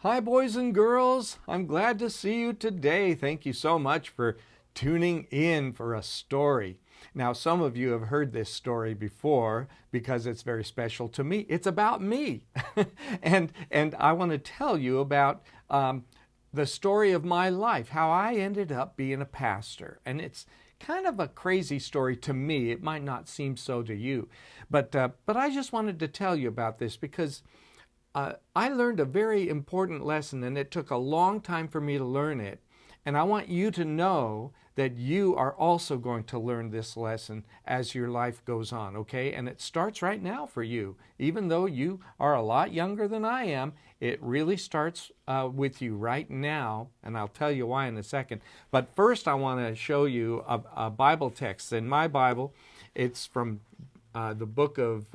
Hi, boys and girls. I'm glad to see you today. Thank you so much for tuning in for a story. Now, some of you have heard this story before because it's very special to me. It's about me. and I want to tell you about the story of my life, how I ended up being a pastor. And it's kind of a crazy story to me. It might not seem so to you. But I just wanted to tell you about this because I learned a very important lesson, and it took a long time for me to learn it. And I want you to know that you are also going to learn this lesson as your life goes on, okay? And it starts right now for you. Even though you are a lot younger than I am, it really starts with you right now, and I'll tell you why in a second. But first, I want to show you a Bible text. In my Bible, it's from the book of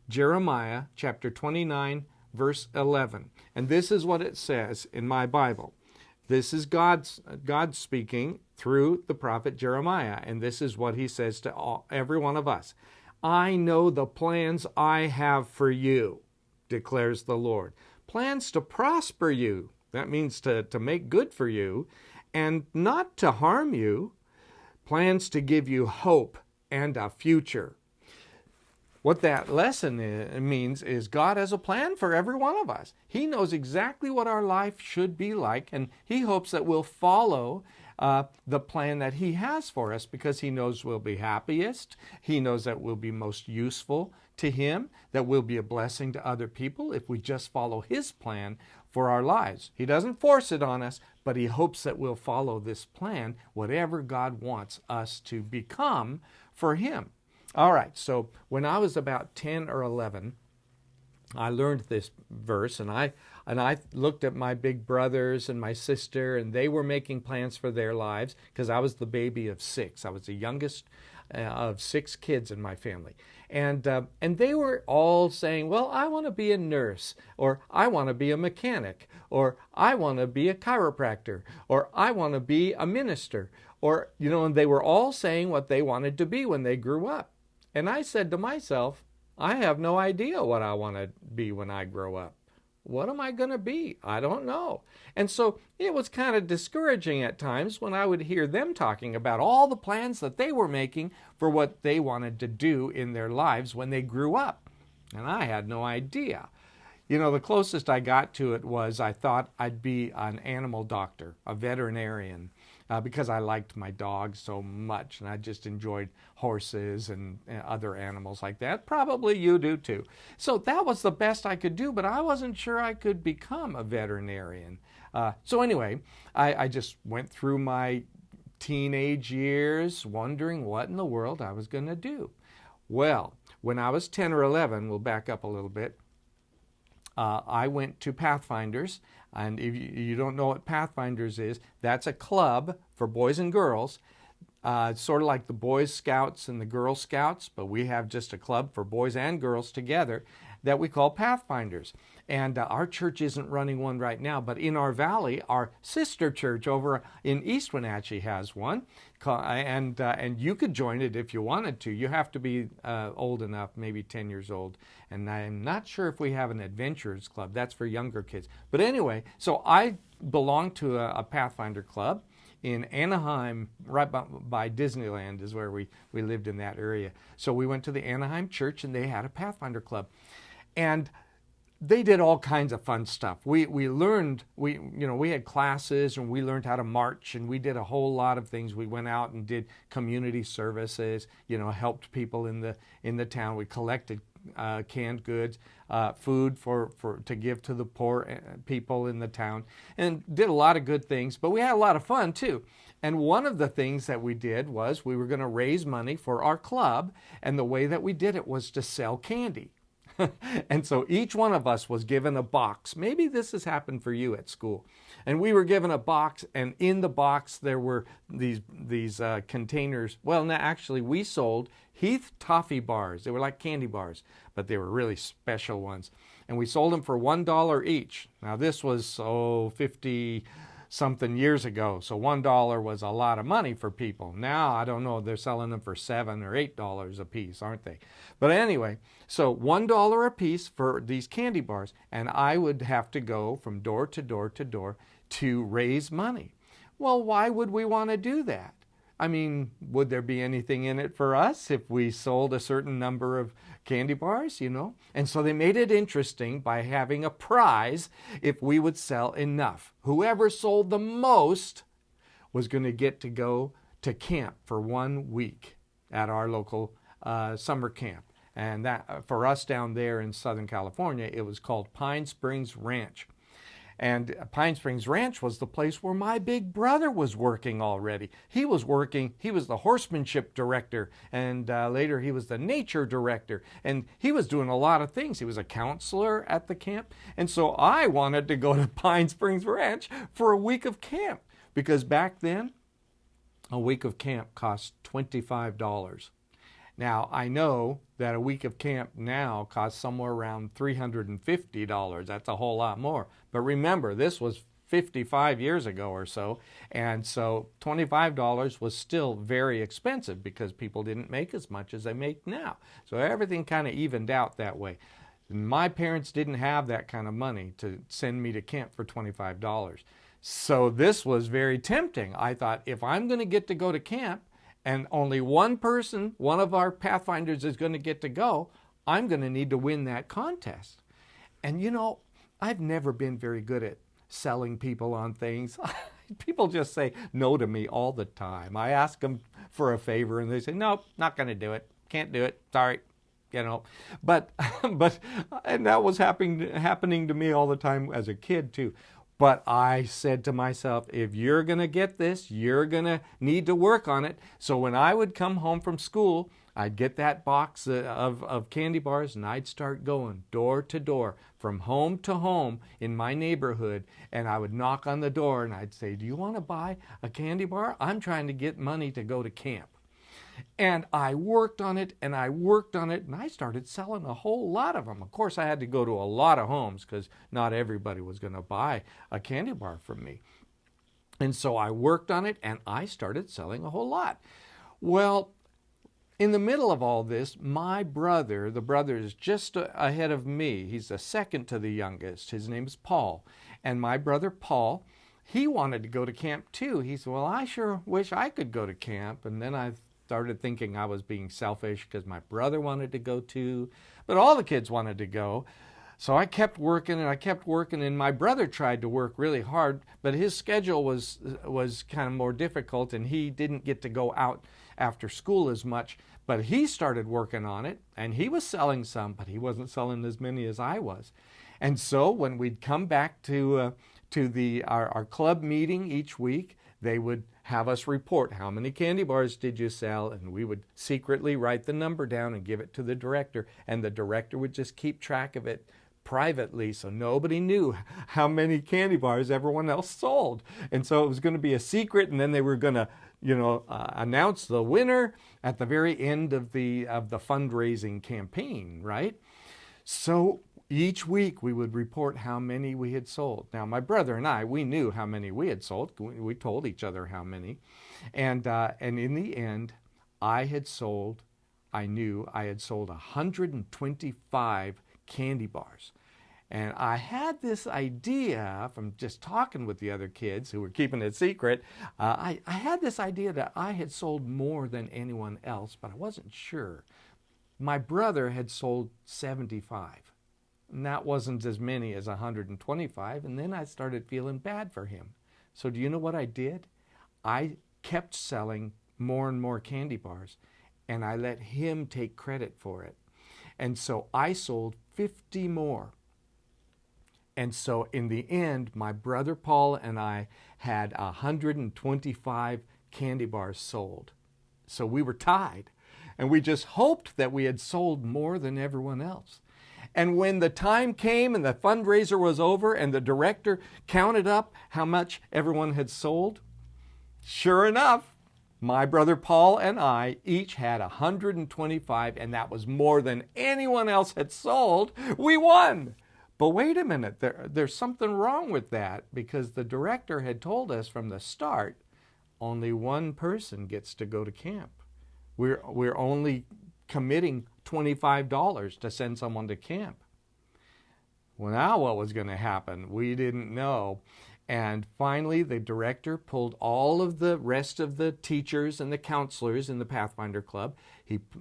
Jeremiah chapter 29, verse 11. And this is what it says in my Bible. This is God speaking through the prophet Jeremiah. And this is what he says to every one of us. I know the plans I have for you, declares the Lord. Plans to prosper you. That means to make good for you and not to harm you. Plans to give you hope and a future. What that lesson means is God has a plan for every one of us. He knows exactly what our life should be like, and He hopes that we'll follow the plan that He has for us because He knows we'll be happiest. He knows that we'll be most useful to Him, that we'll be a blessing to other people if we just follow His plan for our lives. He doesn't force it on us, but He hopes that we'll follow this plan, whatever God wants us to become for Him. All right, so when I was about 10 or 11, I learned this verse, and I looked at my big brothers and my sister, and they were making plans for their lives because I was the baby of 6. I was the youngest of 6 kids in my family. And they were all saying, well, I want to be a nurse, or I want to be a mechanic, or I want to be a chiropractor, or I want to be a minister, or, and they were all saying what they wanted to be when they grew up. And I said to myself, I have no idea what I want to be when I grow up. What am I going to be? I don't know. And so it was kind of discouraging at times when I would hear them talking about all the plans that they were making for what they wanted to do in their lives when they grew up. And I had no idea. The closest I got to it was I thought I'd be an animal doctor, a veterinarian. Because I liked my dogs so much, and I just enjoyed horses and other animals like that. Probably you do too. So that was the best I could do, but I wasn't sure I could become a veterinarian. So anyway, I just went through my teenage years wondering what in the world I was going to do. Well, when I was 10 or 11, we'll back up a little bit, I went to Pathfinders. And if you don't know what Pathfinders is, that's a club for boys and girls. It's sort of like the Boy Scouts and the Girl Scouts, but we have just a club for boys and girls together that we call Pathfinders. And our church isn't running one right now, but in our valley, our sister church over in East Wenatchee has one. And you could join it if you wanted to. You have to be old enough, maybe 10 years old. And I'm not sure if we have an adventurers club. That's for younger kids. But anyway, so I belong to a Pathfinder club in Anaheim, right by Disneyland is where we lived in that area. So we went to the Anaheim church, and they had a Pathfinder club. And they did all kinds of fun stuff. We learned, we had classes, and we learned how to march, and we did a whole lot of things. We went out and did community services, helped people in the town. We collected canned goods, food to give to the poor people in the town, and did a lot of good things. But we had a lot of fun too. And one of the things that we did was we were going to raise money for our club, and the way that we did it was to sell candy. And so each one of us was given a box. Maybe this has happened for you at school. And we were given a box, and in the box there were these containers. Well, no, actually, we sold Heath Toffee bars. They were like candy bars, but they were really special ones. And we sold them for $1 each. Now this was 50 something years ago. So $1 was a lot of money for people. Now, I don't know, they're selling them for $7 or $8 a piece, aren't they? But anyway, so $1 a piece for these candy bars. And I would have to go from door to door to door to raise money. Well, why would we want to do that? I mean, would there be anything in it for us if we sold a certain number of candy bars, you know? And so they made it interesting by having a prize if we would sell enough. Whoever sold the most was going to get to go to camp for 1 week at our local summer camp. And that, for us down there in Southern California, it was called Pine Springs Ranch. And Pine Springs Ranch was the place where my big brother was working already. He was the horsemanship director, and later he was the nature director. And he was doing a lot of things. He was a counselor at the camp. And so I wanted to go to Pine Springs Ranch for a week of camp, because back then, a week of camp cost $25. Now, I know that a week of camp now costs somewhere around $350. That's a whole lot more. But remember, this was 55 years ago or so, and so $25 was still very expensive because people didn't make as much as they make now. So everything kind of evened out that way. My parents didn't have that kind of money to send me to camp for $25. So this was very tempting. I thought, if I'm going to get to go to camp, and only one person, one of our Pathfinders, is going to get to go, I'm going to need to win that contest. And you know, I've never been very good at selling people on things. People just say no to me all the time. I ask them for a favor and they say, nope, not going to do it. Can't do it. Sorry. You know, but and that was happening to me all the time as a kid too. But I said to myself, if you're going to get this, you're going to need to work on it. So when I would come home from school, I'd get that box of candy bars and I'd start going door to door, from home to home in my neighborhood. And I would knock on the door and I'd say, do you want to buy a candy bar? I'm trying to get money to go to camp. And I worked on it and I worked on it and I started selling a whole lot of them. Of course, I had to go to a lot of homes because not everybody was going to buy a candy bar from me. And so I worked on it and I started selling a whole lot. Well, in the middle of all this, my brother, the brother is just ahead of me. He's the second to the youngest. His name is Paul. And my brother Paul, he wanted to go to camp too. He said, well, I sure wish I could go to camp. And then I started thinking I was being selfish because my brother wanted to go too, but all the kids wanted to go. So I kept working and my brother tried to work really hard, but his schedule was kind of more difficult and he didn't get to go out after school as much, but he started working on it and he was selling some, but he wasn't selling as many as I was. And so when we'd come back to our club meeting each week, they would have us report how many candy bars did you sell, and we would secretly write the number down and give it to the director, and the director would just keep track of it privately so nobody knew how many candy bars everyone else sold. And so it was going to be a secret, and then they were going to announce the winner at the very end of the fundraising campaign, right? So each week we would report how many we had sold. Now my brother and I, we knew how many we had sold. We told each other how many. And in the end, I knew I had sold 125 candy bars. And I had this idea from just talking with the other kids who were keeping it secret. I had this idea that I had sold more than anyone else, but I wasn't sure. My brother had sold 75. And that wasn't as many as 125, and then I started feeling bad for him. So do you know what I did? I kept selling more and more candy bars, and I let him take credit for it. And so I sold 50 more. And so in the end, my brother Paul and I had 125 candy bars sold. So we were tied, and we just hoped that we had sold more than everyone else. And when the time came and the fundraiser was over and the director counted up how much everyone had sold, sure enough, my brother Paul and I each had 125, and that was more than anyone else had sold. We won! But wait a minute, there's something wrong with that, because the director had told us from the start, only one person gets to go to camp. We're only committing $25 to send someone to camp. Well, now what was going to happen? We didn't know. And finally, the director pulled all of the rest of the teachers and the counselors in the Pathfinder Club,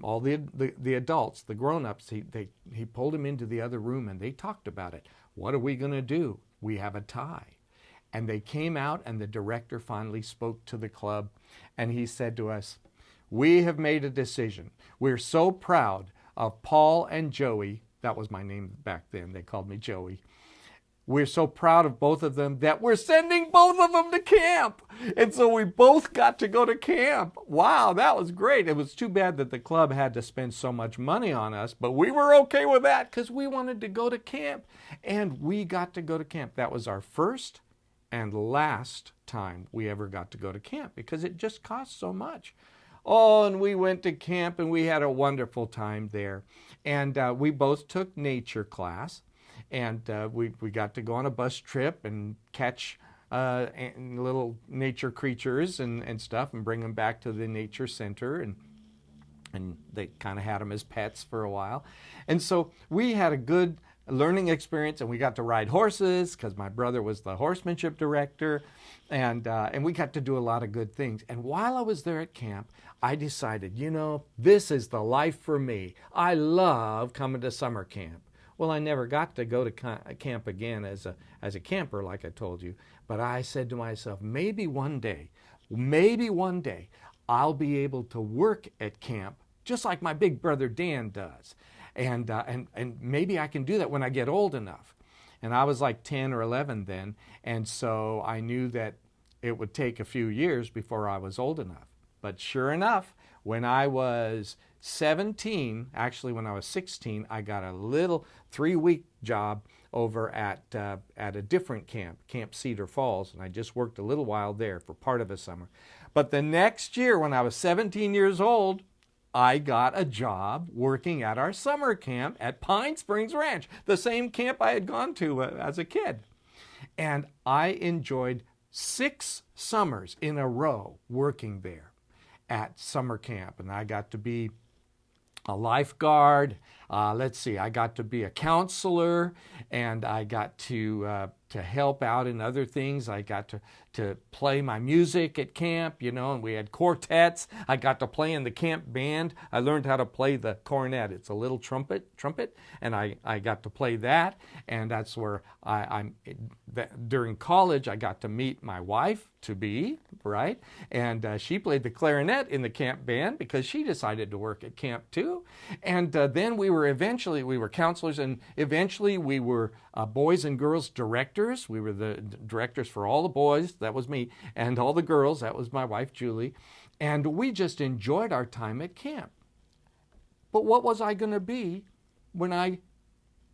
all the adults, the grown-ups, he pulled them into the other room and they talked about it. What are we going to do? We have a tie. And they came out, and the director finally spoke to the club, and he said to us, "We have made a decision. We're so proud of Paul and Joey." That was my name back then. They called me Joey. We're so proud of both of them that we're sending both of them to camp. And so we both got to go to camp. Wow, that was great. It was too bad that the club had to spend so much money on us, but we were okay with that because we wanted to go to camp. And we got to go to camp. That was our first and last time we ever got to go to camp because it just cost so much. Oh, and we went to camp and we had a wonderful time there. And we both took nature class. And we got to go on a bus trip and catch little nature creatures and stuff and bring them back to the nature center. And they kind of had them as pets for a while. And so we had a good learning experience, and we got to ride horses because my brother was the horsemanship director. And we got to do a lot of good things. And while I was there at camp, I decided, this is the life for me. I love coming to summer camp. Well, I never got to go to camp again as a camper, like I told you. But I said to myself, maybe one day, I'll be able to work at camp just like my big brother Dan does. And maybe I can do that when I get old enough. And I was like 10 or 11 then. And so I knew that it would take a few years before I was old enough. But sure enough, when I was 17, actually when I was 16, I got a little 3-week job over at a different camp, Camp Cedar Falls, and I just worked a little while there for part of a summer. But the next year, when I was 17 years old, I got a job working at our summer camp at Pine Springs Ranch, the same camp I had gone to as a kid. And I enjoyed 6 summers in a row working there at summer camp. And I got to be a lifeguard. I got to be a counselor, and I got to help out in other things. I got to play my music at camp, and we had quartets. I got to play in the camp band. I learned how to play the cornet. It's a little trumpet, and I got to play that. And that's where during college, I got to meet my wife-to-be, right? And she played the clarinet in the camp band because she decided to work at camp too. And then we were counselors, and eventually we were boys and girls directors. We were the directors for all the boys, that was me, and all the girls, that was my wife Julie. And we just enjoyed our time at camp. But what was I going to be when I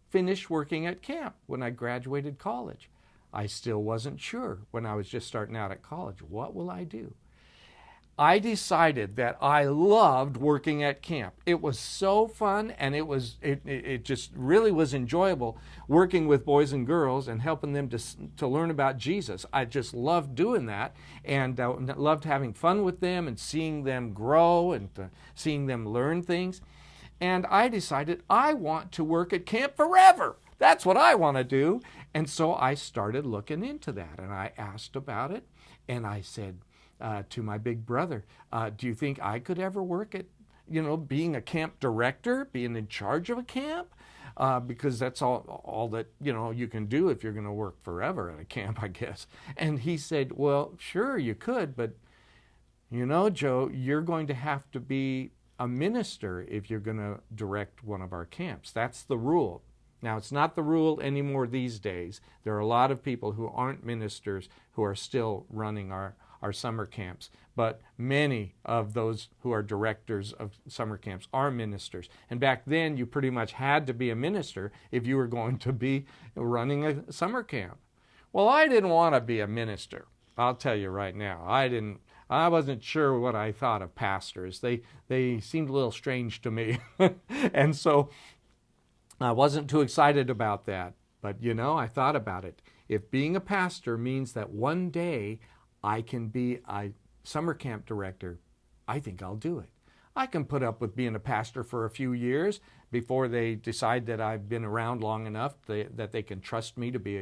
finished working at camp, when I graduated college? I still wasn't sure when I was just starting out at college. What will I do? I decided that I loved working at camp. It was so fun, and it just really was enjoyable working with boys and girls and helping them to learn about Jesus. I just loved doing that, and loved having fun with them and seeing them grow and seeing them learn things. And I decided I want to work at camp forever. That's what I want to do. And so I started looking into that, and I asked about it, and I said, to my big brother, do you think I could ever work at, being a camp director, being in charge of a camp? Because that's all that, you can do if you're going to work forever at a camp, I guess. And he said, well, sure, you could, but, Joe, you're going to have to be a minister if you're going to direct one of our camps. That's the rule. Now, it's not the rule anymore these days. There are a lot of people who aren't ministers who are still running our summer camps, but many of those who are directors of summer camps are ministers. And back then, you pretty much had to be a minister if you were going to be running a summer camp. Well, I didn't want to be a minister. I'll tell you right now. I wasn't sure what I thought of pastors. They seemed a little strange to me. And so I wasn't too excited about that. But you know, I thought about it. If being a pastor means that one day I can be a summer camp director, I think I'll do it. I can put up with being a pastor for a few years before they decide that I've been around long enough that they can trust me to be a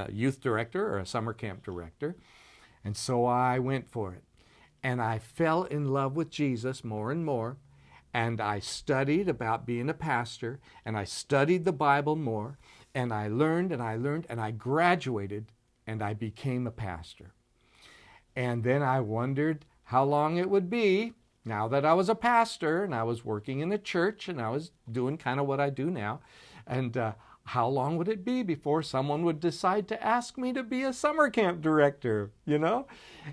youth director or a summer camp director. And so I went for it. And I fell in love with Jesus more and more. And I studied about being a pastor, and I studied the Bible more, and I learned and I learned, and I graduated, and I became a pastor. And then I wondered how long it would be now that I was a pastor and I was working in a church and I was doing kind of what I do now. And how long would it be before someone would decide to ask me to be a summer camp director, you know?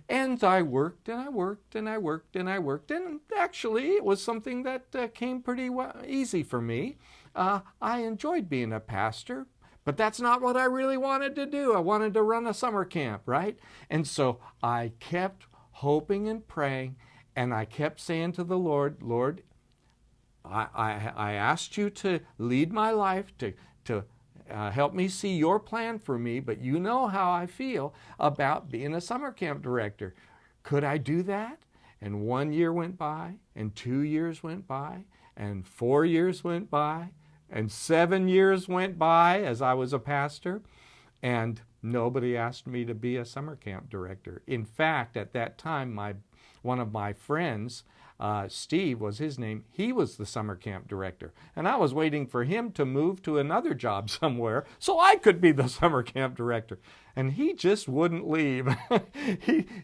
And I worked and I worked and I worked and I worked. And actually, it was something that came pretty easy for me. I enjoyed being a pastor. But that's not what I really wanted to do. I wanted to run a summer camp, right? And so I kept hoping and praying, and I kept saying to the Lord, Lord, I asked you to lead my life, to help me see your plan for me, but you know how I feel about being a summer camp director. Could I do that? And 1 year went by, and 2 years went by, and 4 years went by, and 7 years went by as I was a pastor, and nobody asked me to be a summer camp director. In fact, at that time, one of my friends, Steve was his name, he was the summer camp director. And I was waiting for him to move to another job somewhere so I could be the summer camp director. And he just wouldn't leave.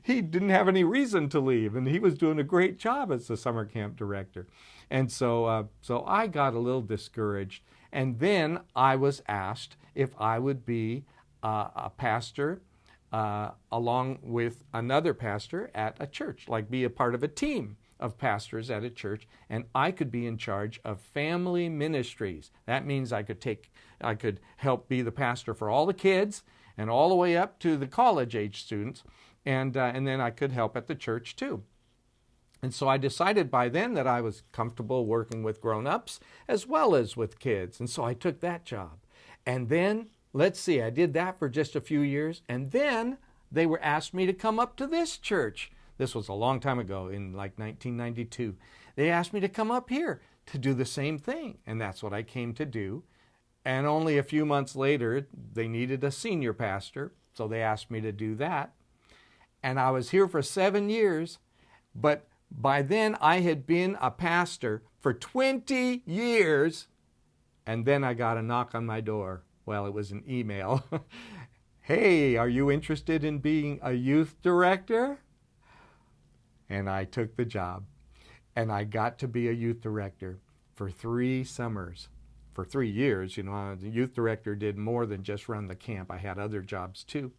He didn't have any reason to leave, and he was doing a great job as the summer camp director. And so I got a little discouraged. And then I was asked if I would be a pastor along with another pastor at a church, like be a part of a team of pastors at a church, and I could be in charge of family ministries. That means I could help be the pastor for all the kids and all the way up to the college-age students, and then I could help at the church too. And so I decided by then that I was comfortable working with grown-ups as well as with kids, and so I took that job. And then, let's see, I did that for just a few years, and then they were asked me to come up to this church. This was a long time ago, in like 1992. They asked me to come up here to do the same thing, and that's what I came to do. And only a few months later, they needed a senior pastor, so they asked me to do that. And I was here for 7 years, but by then I had been a pastor for 20 years, and then I got a knock on my door. Well, it was an email. Hey, are you interested in being a youth director? And I took the job, and I got to be a youth director for 3 summers. For 3 years, you know, the youth director did more than just run the camp. I had other jobs too,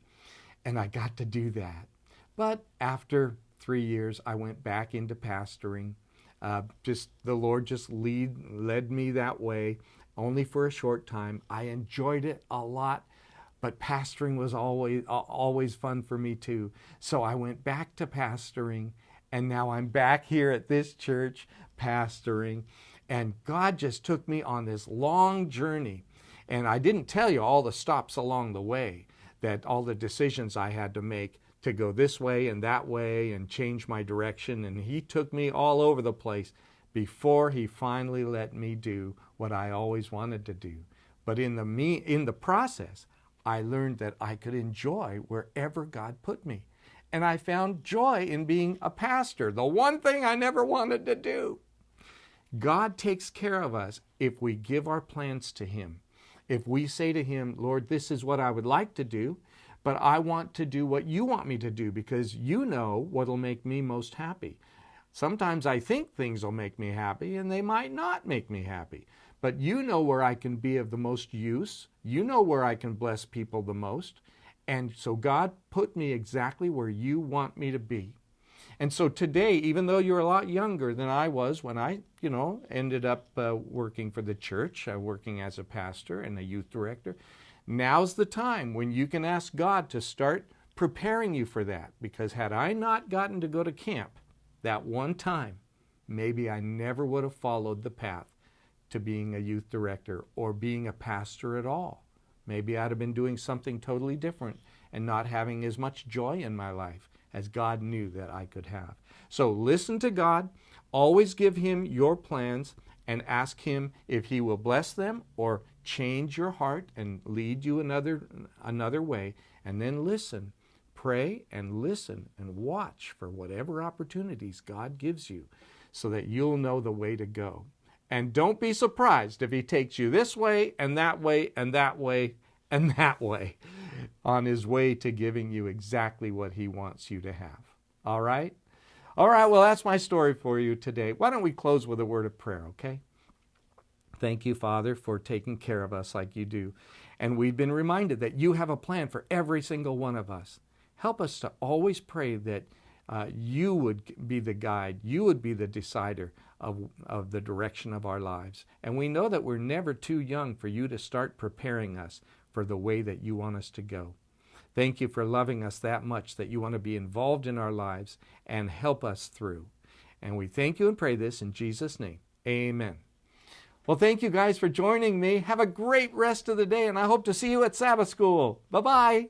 and I got to do that. But after 3 years, I went back into pastoring. The Lord just led me that way, only for a short time. I enjoyed it a lot, but pastoring was always fun for me too. So I went back to pastoring, and now I'm back here at this church pastoring. And God just took me on this long journey. And I didn't tell you all the stops along the way, that all the decisions I had to make to go this way and that way and change my direction. And He took me all over the place before He finally let me do what I always wanted to do. But in the process, I learned that I could enjoy wherever God put me. And I found joy in being a pastor, the one thing I never wanted to do. God takes care of us if we give our plans to Him. If we say to Him, Lord, this is what I would like to do, but I want to do what you want me to do because you know what will make me most happy. Sometimes I think things will make me happy and they might not make me happy. But you know where I can be of the most use. You know where I can bless people the most. And so God put me exactly where you want me to be. And so today, even though you're a lot younger than I was when I, ended up working for the church, working as a pastor and a youth director, now's the time when you can ask God to start preparing you for that. Because had I not gotten to go to camp that one time, maybe I never would have followed the path to being a youth director or being a pastor at all. Maybe I'd have been doing something totally different and not having as much joy in my life as God knew that I could have. So listen to God. Always give Him your plans and ask Him if He will bless them or change your heart and lead you another way. And then listen. Pray and listen and watch for whatever opportunities God gives you so that you'll know the way to go. And don't be surprised if He takes you this way and that way and that way and that way on His way to giving you exactly what He wants you to have. All right? All right, well, that's my story for you today. Why don't we close with a word of prayer, okay? Thank you, Father, for taking care of us like you do. And we've been reminded that you have a plan for every single one of us. Help us to always pray that you would be the guide, you would be the decider of the direction of our lives. And we know that we're never too young for you to start preparing us for the way that you want us to go. Thank you for loving us that much that you want to be involved in our lives and help us through. And we thank you and pray this in Jesus' name. Amen. Well, thank you guys for joining me. Have a great rest of the day, and I hope to see you at Sabbath School. Bye-bye.